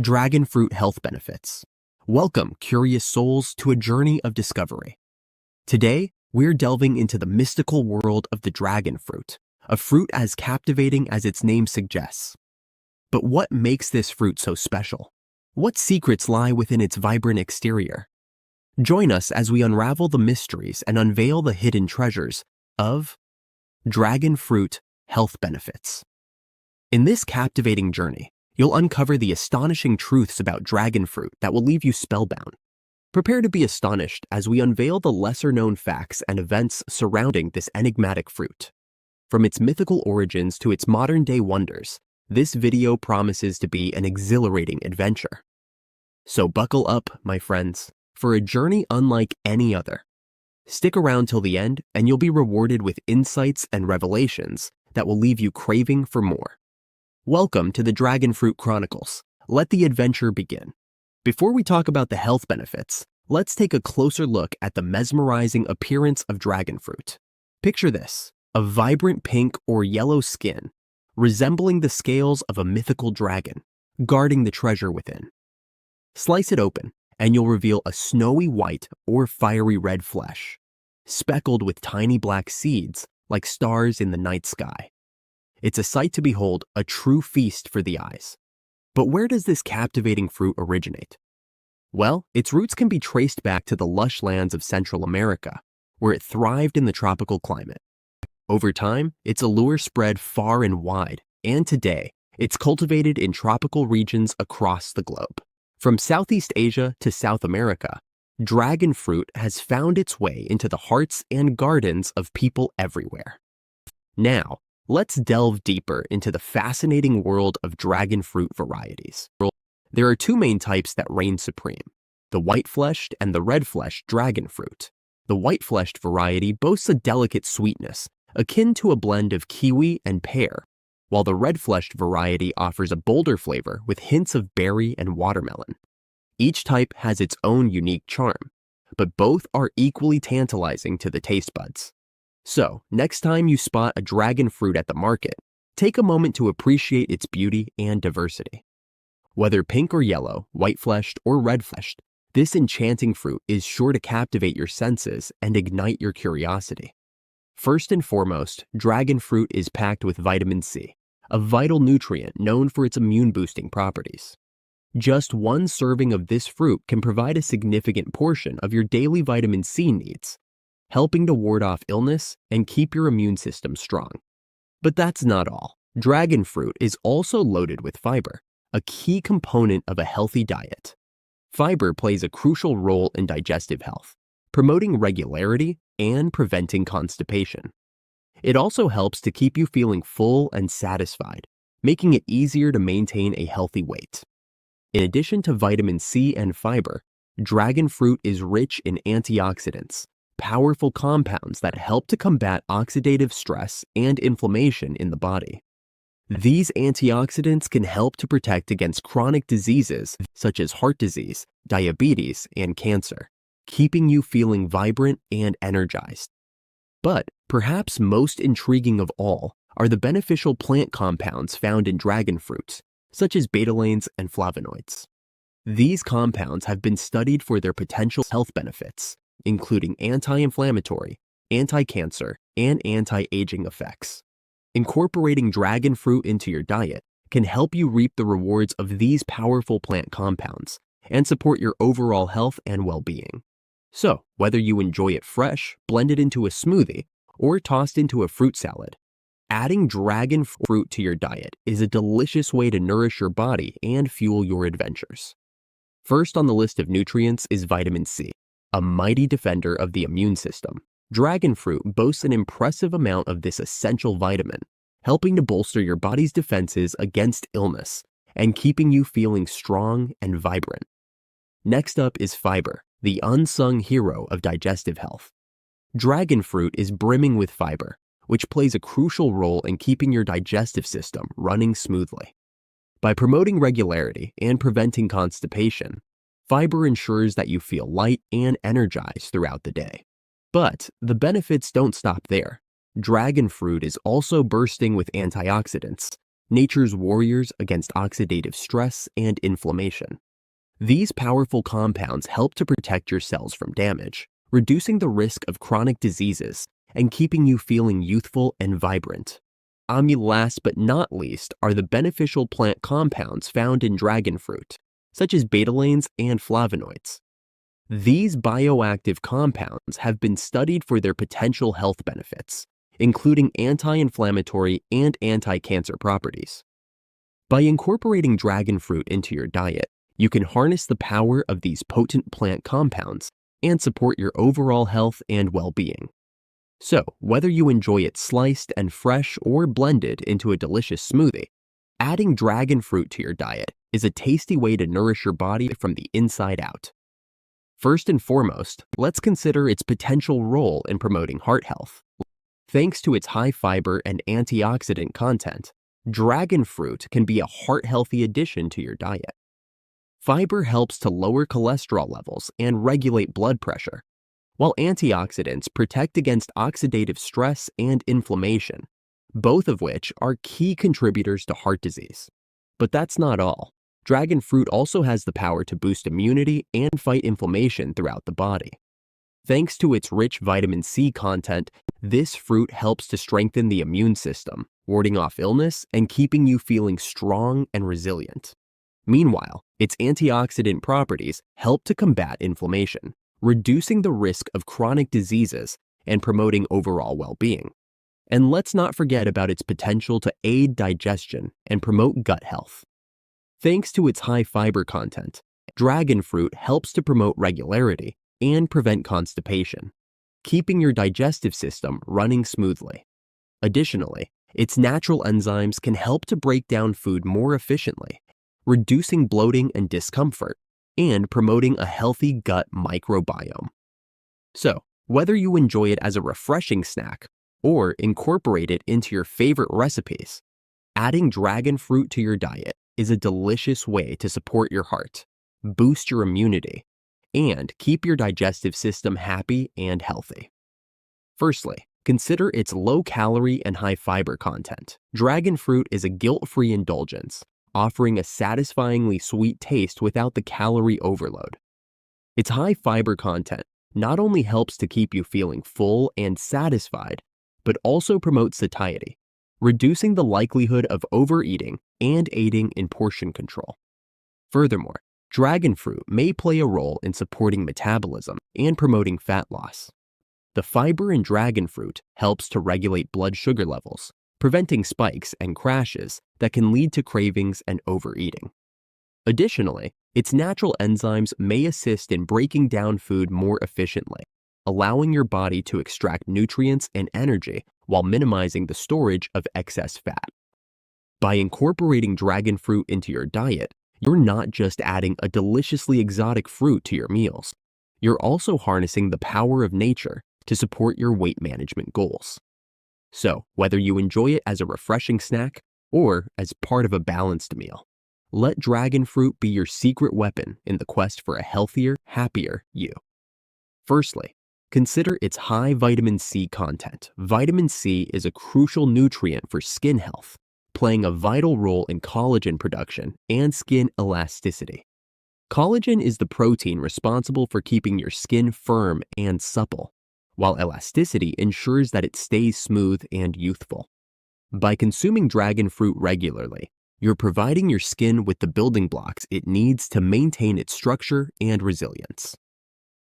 Dragon fruit health benefits. Welcome, curious souls, to a journey of discovery. Today, we're delving into the mystical world of the dragon fruit, a fruit as captivating as its name suggests. But what makes this fruit so special? What secrets lie within its vibrant exterior? Join us as we unravel the mysteries and unveil the hidden treasures of dragon fruit health benefits. In this captivating journey, you'll uncover the astonishing truths about dragon fruit that will leave you spellbound. Prepare to be astonished as we unveil the lesser-known facts and events surrounding this enigmatic fruit. From its mythical origins to its modern-day wonders, this video promises to be an exhilarating adventure. So buckle up, my friends, for a journey unlike any other. Stick around till the end, and you'll be rewarded with insights and revelations that will leave you craving for more. Welcome to the Dragon Fruit Chronicles. Let the adventure begin. Before we talk about the health benefits, let's take a closer look at the mesmerizing appearance of dragon fruit. Picture this, a vibrant pink or yellow skin, resembling the scales of a mythical dragon, guarding the treasure within. Slice it open, and you'll reveal a snowy white or fiery red flesh, speckled with tiny black seeds like stars in the night sky. It's a sight to behold, a true feast for the eyes. But where does this captivating fruit originate? Well, its roots can be traced back to the lush lands of Central America, where it thrived in the tropical climate. Over time, its allure spread far and wide, and today, it's cultivated in tropical regions across the globe. From Southeast Asia to South America, dragon fruit has found its way into the hearts and gardens of people everywhere. Now, let's delve deeper into the fascinating world of dragon fruit varieties. There are two main types that reign supreme, the white-fleshed and the red-fleshed dragon fruit. The white-fleshed variety boasts a delicate sweetness, akin to a blend of kiwi and pear, while the red-fleshed variety offers a bolder flavor with hints of berry and watermelon. Each type has its own unique charm, but both are equally tantalizing to the taste buds. So, next time you spot a dragon fruit at the market, take a moment to appreciate its beauty and diversity. Whether pink or yellow, white-fleshed or red-fleshed, this enchanting fruit is sure to captivate your senses and ignite your curiosity. First and foremost, dragon fruit is packed with vitamin C, a vital nutrient known for its immune-boosting properties. Just one serving of this fruit can provide a significant portion of your daily vitamin C needs, helping to ward off illness and keep your immune system strong. But that's not all. Dragon fruit is also loaded with fiber, a key component of a healthy diet. Fiber plays a crucial role in digestive health, promoting regularity and preventing constipation. It also helps to keep you feeling full and satisfied, making it easier to maintain a healthy weight. In addition to vitamin C and fiber, dragon fruit is rich in antioxidants, powerful compounds that help to combat oxidative stress and inflammation in the body. These antioxidants can help to protect against chronic diseases such as heart disease, diabetes, and cancer, keeping you feeling vibrant and energized. But perhaps most intriguing of all are the beneficial plant compounds found in dragon fruits, such as betalains and flavonoids. These compounds have been studied for their potential health benefits, including anti-inflammatory, anti-cancer, and anti-aging effects. Incorporating dragon fruit into your diet can help you reap the rewards of these powerful plant compounds and support your overall health and well-being. So, whether you enjoy it fresh, blended into a smoothie, or tossed into a fruit salad, adding dragon fruit to your diet is a delicious way to nourish your body and fuel your adventures. First on the list of nutrients is vitamin C, a mighty defender of the immune system. Dragon fruit boasts an impressive amount of this essential vitamin, helping to bolster your body's defenses against illness and keeping you feeling strong and vibrant. Next up is fiber, the unsung hero of digestive health. Dragon fruit is brimming with fiber, which plays a crucial role in keeping your digestive system running smoothly. By promoting regularity and preventing constipation, fiber ensures that you feel light and energized throughout the day. But the benefits don't stop there. Dragon fruit is also bursting with antioxidants, nature's warriors against oxidative stress and inflammation. These powerful compounds help to protect your cells from damage, reducing the risk of chronic diseases and keeping you feeling youthful and vibrant. Last but not least are the beneficial plant compounds found in dragon fruit, such as betalains and flavonoids. These bioactive compounds have been studied for their potential health benefits, including anti-inflammatory and anti-cancer properties. By incorporating dragon fruit into your diet, you can harness the power of these potent plant compounds and support your overall health and well-being. So, whether you enjoy it sliced and fresh or blended into a delicious smoothie, adding dragon fruit to your diet is a tasty way to nourish your body from the inside out. First and foremost, let's consider its potential role in promoting heart health. Thanks to its high fiber and antioxidant content, dragon fruit can be a heart-healthy addition to your diet. Fiber helps to lower cholesterol levels and regulate blood pressure, while antioxidants protect against oxidative stress and inflammation, both of which are key contributors to heart disease. But that's not all. Dragon fruit also has the power to boost immunity and fight inflammation throughout the body. Thanks to its rich vitamin C content, this fruit helps to strengthen the immune system, warding off illness and keeping you feeling strong and resilient. Meanwhile, its antioxidant properties help to combat inflammation, reducing the risk of chronic diseases and promoting overall well-being. And let's not forget about its potential to aid digestion and promote gut health. Thanks to its high fiber content, dragon fruit helps to promote regularity and prevent constipation, keeping your digestive system running smoothly. Additionally, its natural enzymes can help to break down food more efficiently, reducing bloating and discomfort, and promoting a healthy gut microbiome. So, whether you enjoy it as a refreshing snack or incorporate it into your favorite recipes, adding dragon fruit to your diet is a delicious way to support your heart, boost your immunity, and keep your digestive system happy and healthy. Firstly, consider its low calorie and high fiber content. Dragon fruit is a guilt-free indulgence, offering a satisfyingly sweet taste without the calorie overload. Its high fiber content not only helps to keep you feeling full and satisfied, but also promotes satiety, reducing the likelihood of overeating and aiding in portion control. Furthermore, dragon fruit may play a role in supporting metabolism and promoting fat loss. The fiber in dragon fruit helps to regulate blood sugar levels, preventing spikes and crashes that can lead to cravings and overeating. Additionally, its natural enzymes may assist in breaking down food more efficiently, allowing your body to extract nutrients and energy while minimizing the storage of excess fat. By incorporating dragon fruit into your diet, you're not just adding a deliciously exotic fruit to your meals, you're also harnessing the power of nature to support your weight management goals. So, whether you enjoy it as a refreshing snack or as part of a balanced meal, let dragon fruit be your secret weapon in the quest for a healthier, happier you. Firstly, consider its high vitamin C content. Vitamin C is a crucial nutrient for skin health, playing a vital role in collagen production and skin elasticity. Collagen is the protein responsible for keeping your skin firm and supple, while elasticity ensures that it stays smooth and youthful. By consuming dragon fruit regularly, you're providing your skin with the building blocks it needs to maintain its structure and resilience.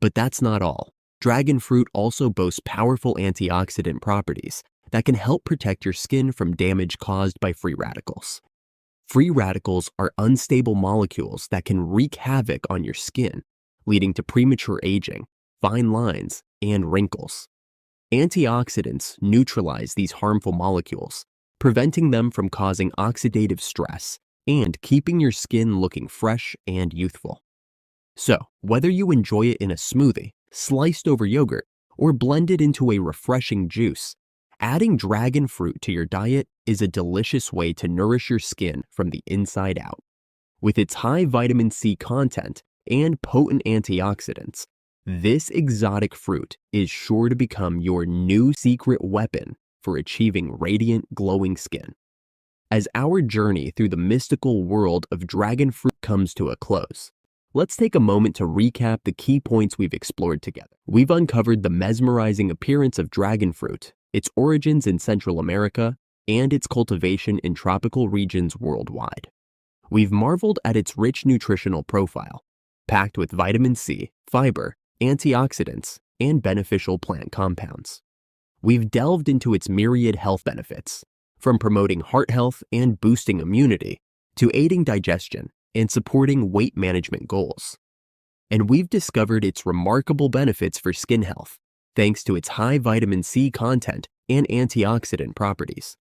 But that's not all. Dragon fruit also boasts powerful antioxidant properties that can help protect your skin from damage caused by free radicals. Free radicals are unstable molecules that can wreak havoc on your skin, leading to premature aging, fine lines, and wrinkles. Antioxidants neutralize these harmful molecules, preventing them from causing oxidative stress and keeping your skin looking fresh and youthful. So, whether you enjoy it in a smoothie, sliced over yogurt, or blended into a refreshing juice, adding dragon fruit to your diet is a delicious way to nourish your skin from the inside out. With its high vitamin C content and potent antioxidants, this exotic fruit is sure to become your new secret weapon for achieving radiant, glowing skin. as our journey through the mystical world of dragon fruit comes to a close, let's take a moment to recap the key points we've explored together. We've uncovered the mesmerizing appearance of dragon fruit, its origins in Central America, and its cultivation in tropical regions worldwide. We've marveled at its rich nutritional profile, packed with vitamin C, fiber, antioxidants, and beneficial plant compounds. We've delved into its myriad health benefits, from promoting heart health and boosting immunity to aiding digestion and supporting weight management goals. And we've discovered its remarkable benefits for skin health, thanks to its high vitamin C content and antioxidant properties.